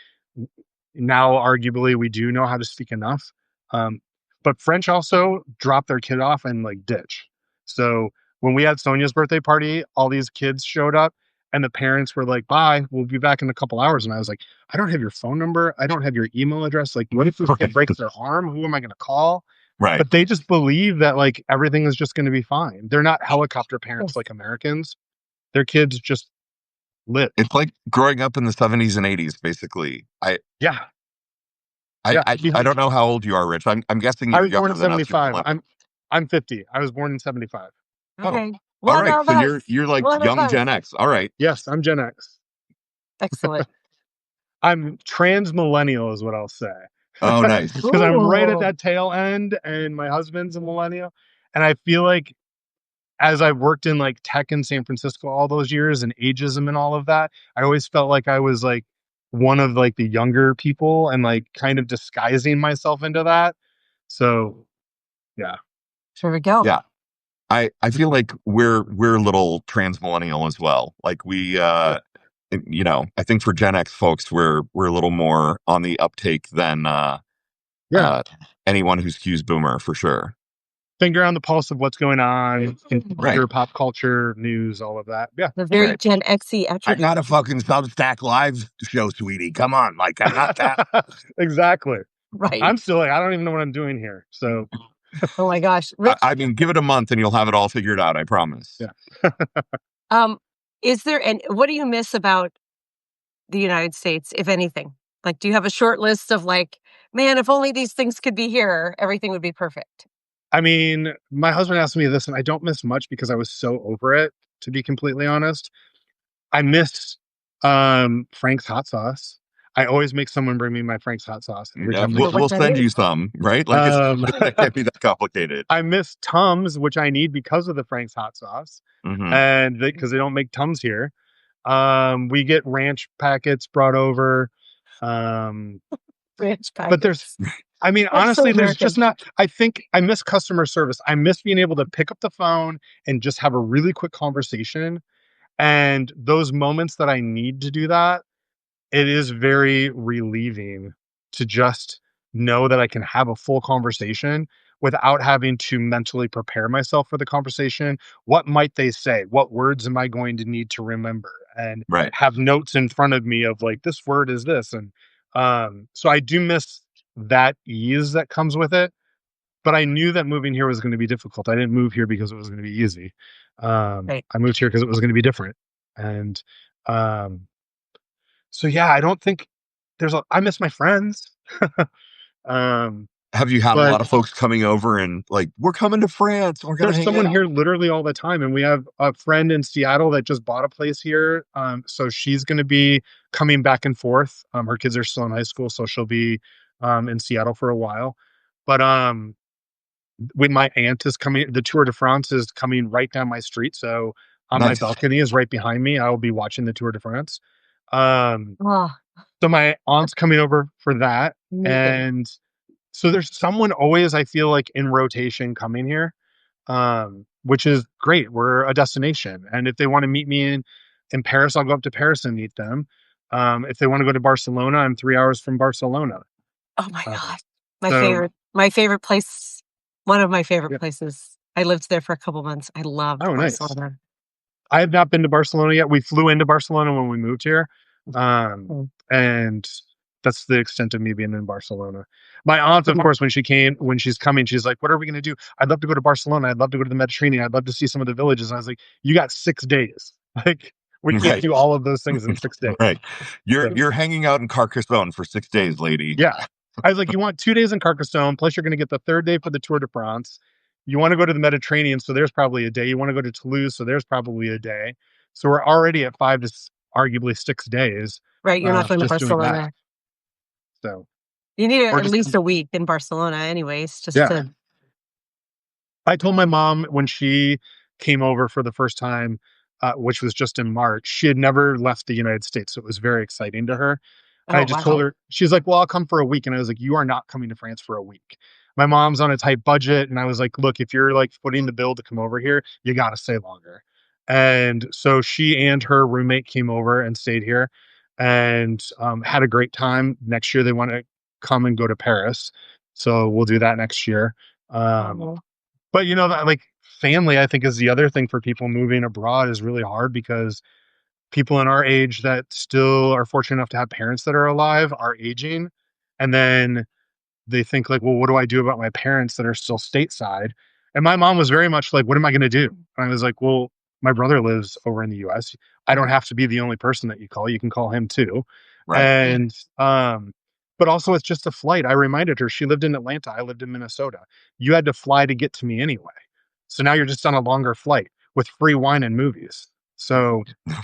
Now, arguably, we do know how to speak enough. Um, but French also drop their kid off and like ditch. So when we had Sonia's birthday party, all these kids showed up and the parents were like, bye, we'll be back in a couple hours. And I was like, I don't have your phone number. I don't have your email address. Like, what if this kid breaks their arm? Who am I going to call? Right. But they just believe that like everything is just going to be fine. They're not helicopter parents like Americans. Their kids just live. It's like growing up in the 70s and 80s, basically. Yeah. I, Yeah. I, I don't know how old you are, Rich. I'm guessing I you're was born younger in than us. You're 75. millennial. I'm 50. I was born in 75. Oh, Okay. all One right. of So us. you're like One of young us. Gen X. All right. Yes, I'm Gen X. Excellent. I'm trans millennial is what I'll say. Oh, nice. Because I'm right at Ooh. that tail end and my husband's a millennial. And I feel like as I've worked in like tech in San Francisco all those years and ageism and all of that, I always felt like I was like one of like the younger people and like kind of disguising myself into that. So yeah. Here we go. Yeah. I feel like we're a little trans millennial as well. Like I think for Gen X folks, we're a little more on the uptake than Yeah. anyone who skews boomer for sure. Finger on the pulse of what's going on in Right. pure pop culture, news, all of that. Yeah. The very Right. Gen X-y I'm attribute. not a fucking Substack Live show, sweetie. Come on, like I'm not that. Exactly. Right. I'm still like, I don't even know what I'm doing here. So Oh my gosh. Rich, I mean, give it a month and you'll have it all figured out. I promise. yeah. is there, and what do you miss about the United States, if anything? Like, do you have a short list of like, man, if only these things could be here, everything would be perfect? I mean, my husband asked me this, and I don't miss much because I was so over it, to be completely honest. I miss Frank's hot sauce. I always make someone bring me my Frank's hot sauce every Yeah, time they But come. we'll what that send is? you some, right? Like Um, it can't be that complicated. I miss Tums, which I need because of the Frank's hot sauce, Hmm. and because they don't make Tums here. We get ranch packets brought over. Um, Ranch but there's, packets. I mean, That's so honestly, there's American. just not. I think I miss customer service. I miss being able to pick up the phone and just have a really quick conversation. And those moments that I need to do that, it is very relieving to just know that I can have a full conversation without having to mentally prepare myself for the conversation. What might they say? What words am I going to need to remember? And Right. have notes in front of me of like, this word is this. And so I do miss that ease that comes with it. But I knew that moving here was going to be difficult. I didn't move here because it was going to be easy. Right. I moved here because it was going to be different. And um, so yeah, I don't think I miss my friends. um, Have you had a but lot of folks coming over and like, we're coming to France, we're gonna there's hang someone out? here literally all the time, and we have a friend in Seattle that just bought a place here. So she's going to be coming back and forth. Her kids are still in high school, so she'll be in Seattle for a while. But when my aunt is coming, the Tour de France is coming right down my street. So on my Nice. balcony is right behind me. I will be watching the Tour de France. Um, Oh, so my aunt's coming over for that. amazing. And so there's someone always, I feel like, in rotation coming here, which is great. We're a destination. And if they want to meet me in Paris, I'll go up to Paris and meet them. If they want to go to Barcelona, I'm 3 hours from Barcelona. Oh my Uh, god. so My favorite place, one of my favorite yeah. places. I lived there for a couple months. I loved Oh, nice. Barcelona. I have not been to Barcelona yet. We flew into Barcelona when we moved here. Mm. And that's the extent of me being in Barcelona. My aunt, of course, when she's coming, she's like, "What are we going to do? I'd love to go to Barcelona. I'd love to go to the Mediterranean. I'd love to see some of the villages." And I was like, "You got 6 days. Like, we can't Right. do all of those things in 6 days." Right. You're So, you're hanging out in Carcassonne for 6 days, lady. yeah. I was like, "You want 2 days in Carcassonne, plus you're going to get the third day for the Tour de France. You want to go to the Mediterranean, so there's probably a day. You want to go to Toulouse, so there's probably a day. So we're already at arguably 6 days, Right, you're not going to just doing that. Barcelona. So, You need or at just least a week in Barcelona anyways, just yeah. to I told my mom when she came over for the first time, which was just in March, she had never left the United States, so it was very exciting to her. And I oh, just told wow. her, she's like, "Well, I'll come for a week." And I was like, "You are not coming to France for a week." My mom's on a tight budget, and I was like, "Look, if you're like footing the bill to come over here, you got to stay longer." And so she and her roommate came over and stayed here, and had a great time. Next year, they want to come and go to Paris, so we'll do that next year. Um, Oh, but that like family, I think, is the other thing for people moving abroad is really hard because people in our age that still are fortunate enough to have parents that are alive are aging. And then they think like, well, what do I do about my parents that are still stateside? And my mom was very much like, what am I going to do? And I was like, well, my brother lives over in the US. I don't have to be the only person that you call. You can call him too. Right. And, but also it's just a flight. I reminded her she lived in Atlanta. I lived in Minnesota. You had to fly to get to me anyway. So now you're just on a longer flight with free wine and movies. So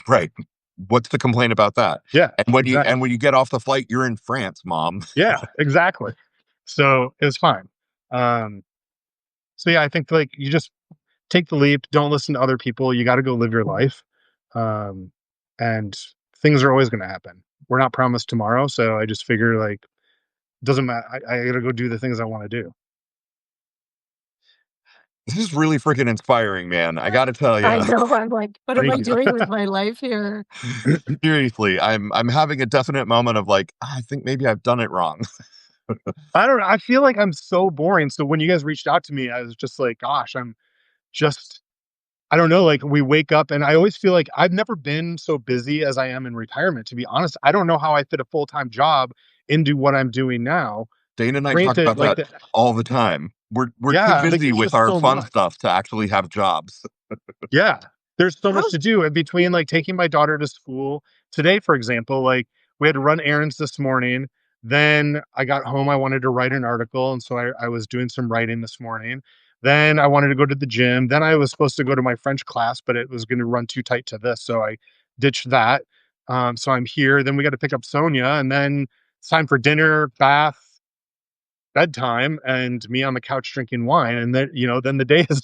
Right. What's the complaint about that? yeah, And when you exactly. and when you get off the flight, you're in France, mom. Yeah, exactly. So it was fine. Um, so yeah, I think like you just take the leap. Don't listen to other people. You got to go live your life. Um, and things are always going to happen. We're not promised tomorrow. So I just figure like, doesn't matter. I got to go do the things I want to do. This is really freaking inspiring, man. I got to tell I you. know, I'm like, "What am I Thank you. doing with my life here?" Seriously, I'm having a definite moment of like, I think maybe I've done it wrong. I don't know. I feel like I'm so boring. So when you guys reached out to me, I was just like, gosh, I'm just, I don't know. Like we wake up and I always feel like I've never been so busy as I am in retirement, to be honest. I don't know how I fit a full-time job into what I'm doing now. Dana and I talk Granted, about like that all the time. We're too yeah, like busy it's with just our so fun much. stuff to actually have jobs. Yeah. There's so much How's to do in between like taking my daughter to school. Today, for example, like we had to run errands this morning. Then I got home. I wanted to write an article. And so I was doing some writing this morning. Then I wanted to go to the gym. Then I was supposed to go to my French class, but it was going to run too tight to this. So I ditched that. So I'm here. Then we got to pick up Sonia. And then it's time for dinner, bath, bedtime, and me on the couch drinking wine. And then, then the day is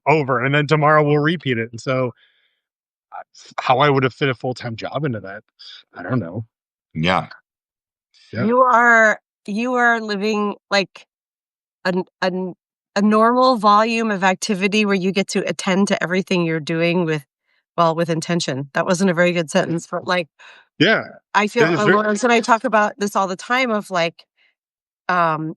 over. And then tomorrow we'll repeat it. And so how I would have fit a full-time job into that, I don't know. Yeah. Yeah. You are living like an an a normal volume of activity where you get to attend to everything you're doing with intention. That wasn't a very good sentence, but, like, Yeah. I feel, It is very, Lawrence and I talk about this all the time of, like,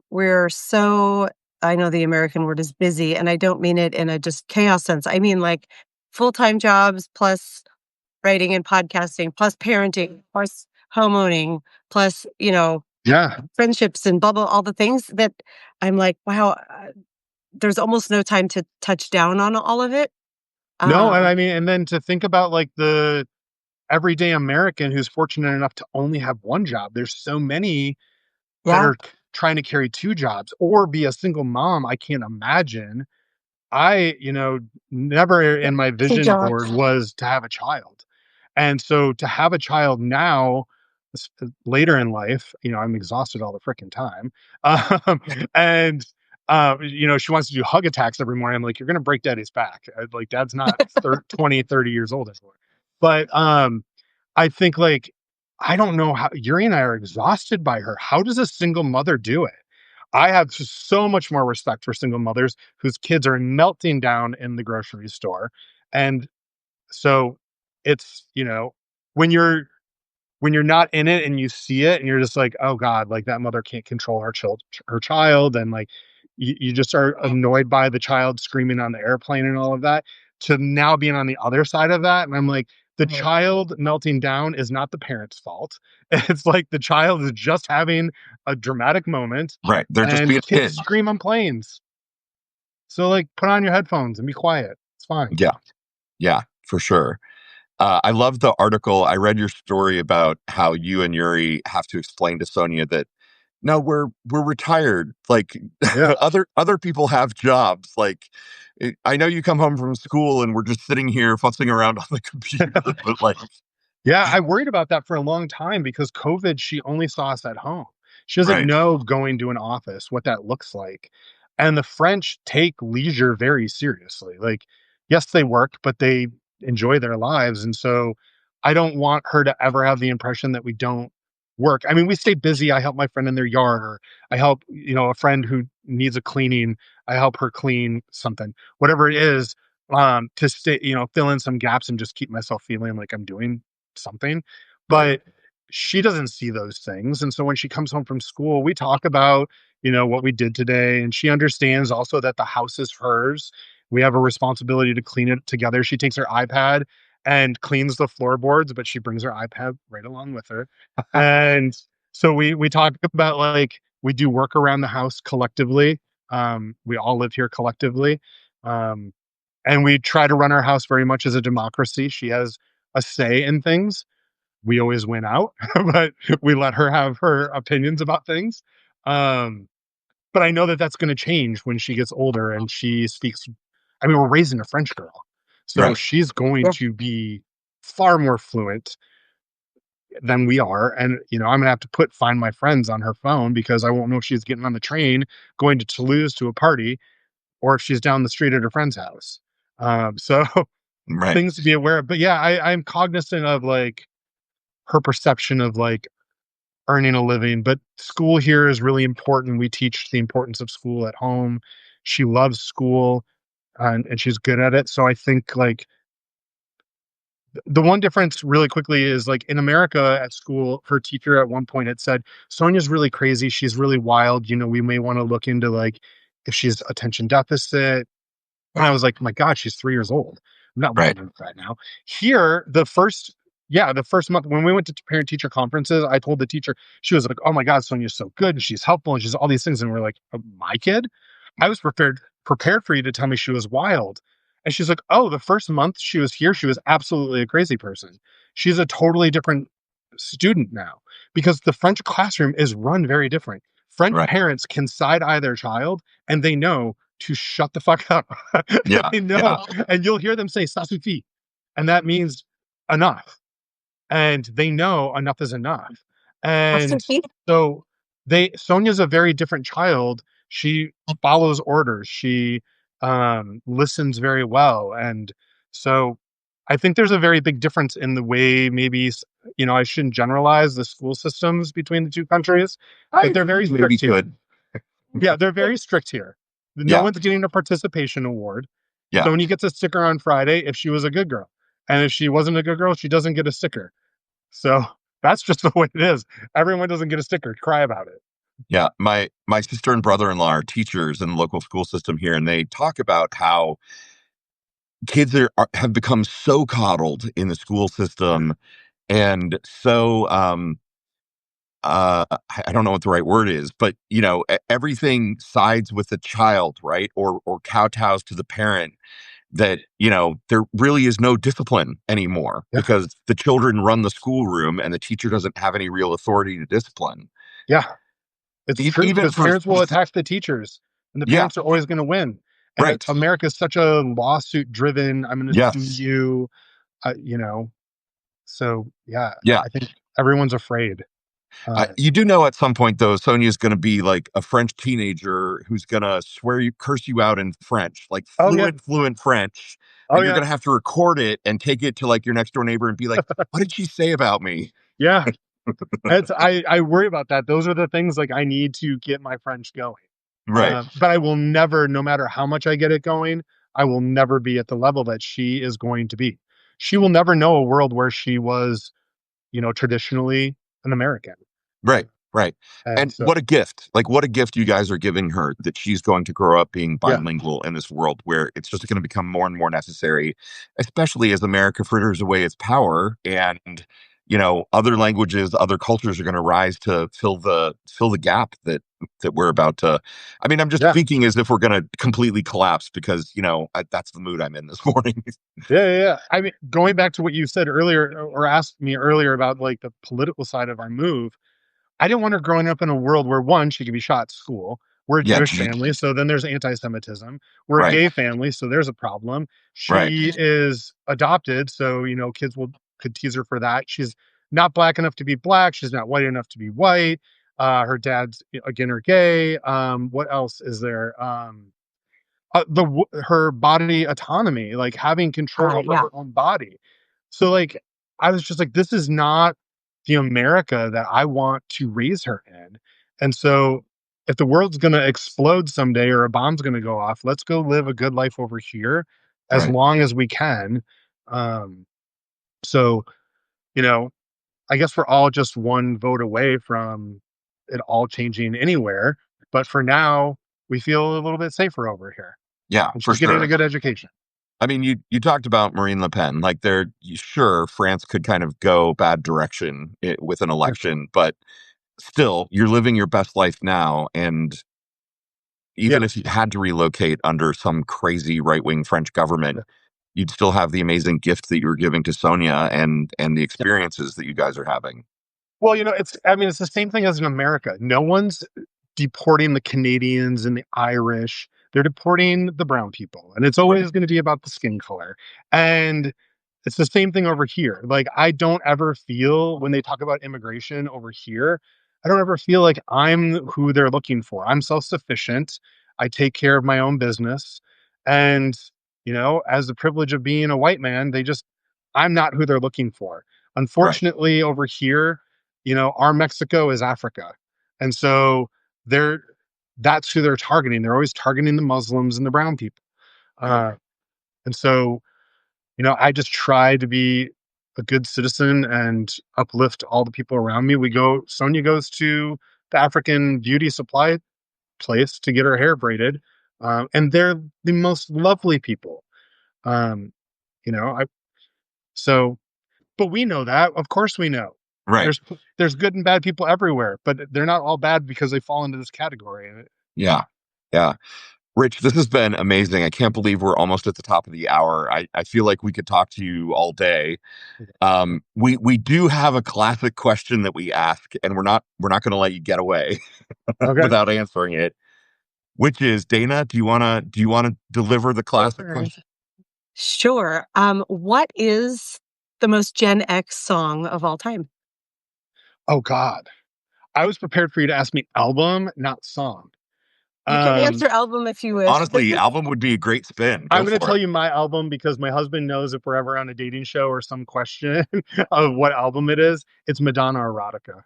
we're so, I know the American word is busy, and I don't mean it in a just chaos sense. I mean, like, full-time jobs plus writing and podcasting, plus parenting, plus homeowning, plus, yeah. friendships and blah, blah, all the things that I'm like, wow, there's almost no time to touch down on all of it. No, and Um, I mean, and then to think about like the everyday American who's fortunate enough to only have one job. There's so many that yeah, are trying to carry two jobs or be a single mom. I can't imagine. Never in my two vision board jobs. was to have a child. And so to have a child now, later in life, I'm exhausted all the freaking time. Um, and, she wants to do hug attacks every morning. I'm like, you're going to break daddy's back. Like, dad's not 20, 30 years old anymore. But I think, like, I don't know how Yuri and I are exhausted by her. How does a single mother do it? I have so much more respect for single mothers whose kids are melting down in the grocery store. And so it's, when you're not in it and you see it and you're just like, oh God, like that mother can't control her child. And like, you just are annoyed by the child screaming on the airplane and all of that, to now being on the other side of that. And I'm like, the Mhm. child melting down is not the parent's fault. It's like the child is just having a dramatic moment, Right. They're just being and a kids kid. scream on planes. So like, put on your headphones and be quiet. It's fine. Yeah. Yeah, for sure. I love the article. I read your story about how you and Yuri have to explain to Sonia that no, we're retired. Like Yeah. other people have jobs. Like I know you come home from school and we're just sitting here fussing around on the computer, but like Yeah, I worried about that for a long time because COVID, she only saw us at home. She doesn't right, know going to an office, what that looks like. And the French take leisure very seriously. Like, yes, they work, but they enjoy their lives. And so I don't want her to ever have the impression that we don't work. I mean, we stay busy. I help my friend in their yard, or I help, a friend who needs a cleaning. I help her clean something, whatever it is, to stay, fill in some gaps and just keep myself feeling like I'm doing something. right, But she doesn't see those things. And so when she comes home from school, we talk about, what we did today. And she understands also that the house is hers. We have a responsibility to clean it together. She takes her iPad and cleans the floorboards, but she brings her iPad right along with her. And so we talk about, like, we do work around the house collectively. We all live here collectively. Um, and we try to run our house very much as a democracy. She has a say in things. We always win out, but we let her have her opinions about things. Um, but I know that that's going to change when she gets older and she speaks. I mean, we're raising a French girl, so right, she's going Yeah. to be far more fluent than we are. And, I'm going to have to Find My Friends on her phone because I won't know if she's getting on the train going to Toulouse to a party or if she's down the street at her friend's house. So right, things to be aware of. But yeah, I'm cognizant of, like, her perception of, like, earning a living. But school here is really important. We teach the importance of school at home. She loves school, and she's good at it. So I think, like, the one difference really quickly is, like, in America at school, her teacher at one point had said, Sonia's really crazy. She's really wild. We may want to look into, like, if she's attention deficit. And I was like, "My god, she's 3 years old. I'm not right, looking into that now." Here, the first month when we went to parent-teacher conferences, I told the teacher, she was like, "Oh my god, Sonia's so good, and she's helpful, and she's all these things." And we're like, My kid? I was prepared for you to tell me she was wild." And she's like, "Oh, the first month she was here, she was absolutely a crazy person. She's a totally different student now because the French classroom is run very different. French Right. parents can side eye their child and they know to shut the fuck up. Yeah. They know, Yeah. and you'll hear them say "ça suffit," and that means enough. And they know enough is enough. And so Sonia's a very different child. She follows orders. She listens very well. And so I think there's a very big difference in the way I shouldn't generalize the school systems between the two countries, but I they're very maybe strict here. could. Yeah, they're very strict here. No Yeah. one's getting a participation award. Yeah. Sonia gets a sticker on Friday if she was a good girl. And if she wasn't a good girl, she doesn't get a sticker. So that's just the way it is. Everyone doesn't get a sticker. Cry about it. Yeah. My sister and brother-in-law are teachers in the local school system here, and they talk about how kids have become so coddled in the school system and so I don't know what the right word is, but everything sides with the child, right? Or kowtows to the parent, that there really is no discipline anymore Yeah. because the children run the schoolroom and the teacher doesn't have any real authority to discipline. Yeah, it's true Even because for parents will attack the teachers and the yeah, parents are always going to win. And right. America is such a lawsuit driven, I'm going to sue Yes. you, so yeah, Yeah. I think everyone's afraid. You do know at some point, though, Sonia's going to be like a French teenager who's going to curse you out in French, like Oh yeah. fluent French. Oh And you're yeah. going to have to record it and take it to like your next door neighbor and be like, what did she say about me? Yeah. I worry about that. Those are the things like I need to get my French going. Right. But I will never, no matter how much I get it going, I will never be at the level that she is going to be. She will never know a world where she was, traditionally an American. Right. Right. And And so, what a gift. Like, what a gift you guys are giving her that she's going to grow up being yeah, bilingual in this world where it's just going to become more and more necessary, especially as America fritters away its power and other languages, other cultures are going to rise to fill the gap that we're about to. I mean, I'm just yeah, speaking as if we're going to completely collapse because that's the mood I'm in this morning. yeah. I mean, going back to what you said earlier or asked me earlier about like the political side of our move, I didn't want her growing up in a world where one, she could be shot at school. We're a Yeah. Jewish family, so then there's anti-Semitism. We're a Right. gay family, so there's a problem. Right. She is adopted, so kids could tease her for that. She's not black enough to be black. She's not white enough to be white. Her dad's again are gay. What else is there? Her body autonomy, like having control over her own body. So like I was just like, this is not the America that I want to raise her in. And so if the world's gonna explode someday or a bomb's gonna go off, let's go live a good life over here as Right. long as we can. Um, so, you know, I guess we're all just one vote away from it all changing anywhere. But for now, we feel a little bit safer over here. Yeah, And for she's getting a sure. good education. I mean, you talked about Marine Le Pen. Like, sure, France could kind of go bad direction with an Yeah, election, but still, you're living your best life now. And yeah, even if you had to relocate under some crazy right wing French government, yeah, you'd still have the amazing gift that you were giving to Sonia and the yeah. experiences that you guys are having. Well, it's the same thing as in America. No one's deporting the Canadians and the Irish. They're deporting the brown people. And it's always going to be about the skin color. And it's the same thing over here. Like, I don't ever feel when they talk about immigration over here, I don't ever feel like I'm who they're looking for. I'm self sufficient. I take care of my own business. And, as the privilege of being a white man, I'm not who they're looking for. Right. Unfortunately, over here, our Mexico is Africa. And so they're, that's who they're targeting. They're always targeting the Muslims and the brown people. Uh, and so, I just try to be a good citizen and uplift all the people around me. Sonia goes to the African beauty supply place to get her hair braided. And they're the most lovely people. Um, you know, I, so, but we know that, of course we know Right. there's good and bad people everywhere, but they're not all bad because they fall into this category. Yeah. Yeah. Rich, this has been amazing. I can't believe we're almost at the top of the hour. I feel like we could talk to you all day. We do have a classic question that we ask, and we're not going to let you get away Okay. without answering it. Which is, Dana, do you wanna deliver the classic Sure. question? Sure. What is the most Gen X song of all time? Oh God. I was prepared for you to ask me album, not song. You can Um, answer album if you wish. Honestly, album would be a great spin. I'm Go gonna for tell it. you my album because my husband knows if we're ever on a dating show or some question of what album it is, it's Madonna Erotica.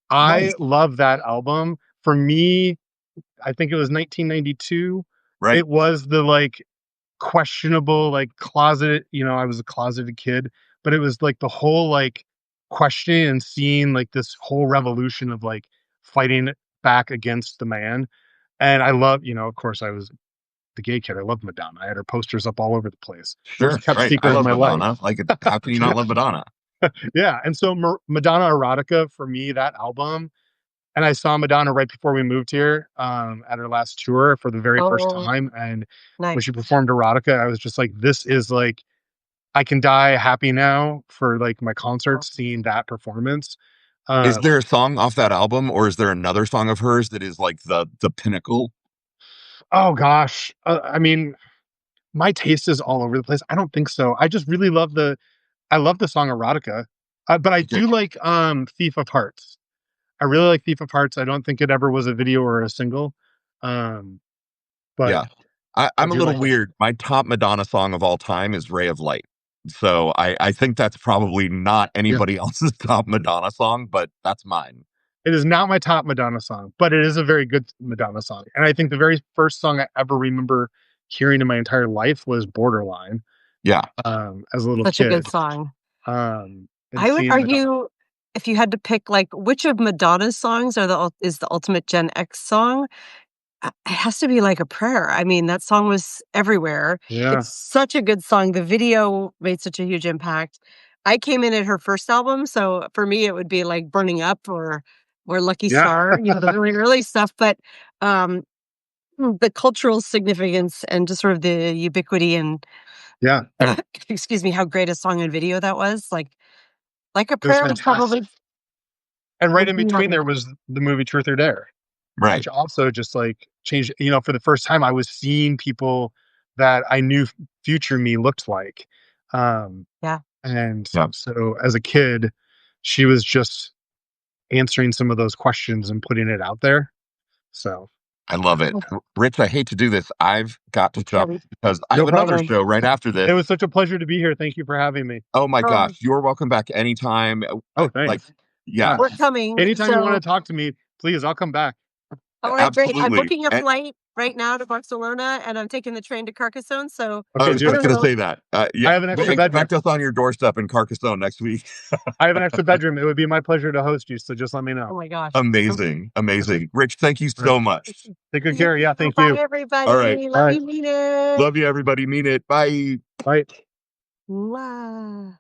I Nice. love that album. For me, I think it was 1992. Right? It was the like questionable, like closet, I was a closeted kid, but it was like the whole like questioning and seeing like this whole revolution of like fighting back against the man. And I love, of course I was the gay kid. I loved Madonna. I had her posters up all over the place. Most Sure. kept Right. I secret of love my life. Madonna. Like, how can you not love Madonna? Yeah. And so Madonna Erotica for me, that album, and I saw Madonna right before we moved here at her last tour for the very first Oh, time. And when nice. she performed Erotica, I was just like, this is like, I can die happy now for like my concerts, seeing that performance. Is Um, there a song off that album, or is there another song of hers that is like the pinnacle? oh gosh. I mean, my taste is all over the place. I don't think so. I just really I love the song Erotica. But I Okay. do like Thief of Hearts. I really like Thief of Hearts. I don't think it ever was a video or a single. Um, but Yeah. I I'm a do little like it. weird. My top Madonna song of all time is Ray of Light. So I think that's probably not Yeah. anybody else's top Madonna song, but that's mine. It is not my top Madonna song, but it is a very good Madonna song. And I think the very first song I ever remember hearing in my entire life was Borderline, Yeah. as a little Such a good kid. song. And I would seeing Madonna. argue if you had to pick like which of Madonna's songs is the ultimate Gen X song, it has to be like a prayer. I mean, that song was everywhere. Yeah. It's such a good song. The video made such a huge impact. I came in at her first album, so for me it would be like Burning Up or Lucky Yeah. Star, the really early stuff. But um, the cultural significance and just sort of the ubiquity and Yeah. excuse me, how great a song and video that was. Like a It was prayer would fantastic. probably And right would in be my between there was the movie Truth or Dare, Right. which also just like changed, for the first time I was seeing people that I knew future me looked like. Um, yeah. and Yeah. so as a kid, she was just answering some of those questions and putting it out there. So I love it. Rich, I hate to do this. I've got to Yeah, jump because I no have another problem. show right after this. It was such a pleasure to be here. Thank you for having me. Oh my um, gosh, you're welcome back anytime. Oh, Like, thanks. yeah, Yeah. we're coming. Anytime you want to So, talk to me, please, I'll come back. all right, great. I'm absolutely. booking a flight right now to Barcelona, and I'm taking the train to Carcassonne. So I Okay, was I just do don't gonna know. say that. I Yeah, have an extra bedroom. expect us on your doorstep in Carcassonne next week. I have an extra bedroom. It would be my pleasure to host you. So just let me Oh know. my gosh. Okay. Amazing, amazing. Rich, thank you All right. so much. Take good See you. care. Yeah. Thank Bye, you. All right, everybody. All Love right. you, mean it. love you, everybody. Mean it. Bye. Bye. Mwah.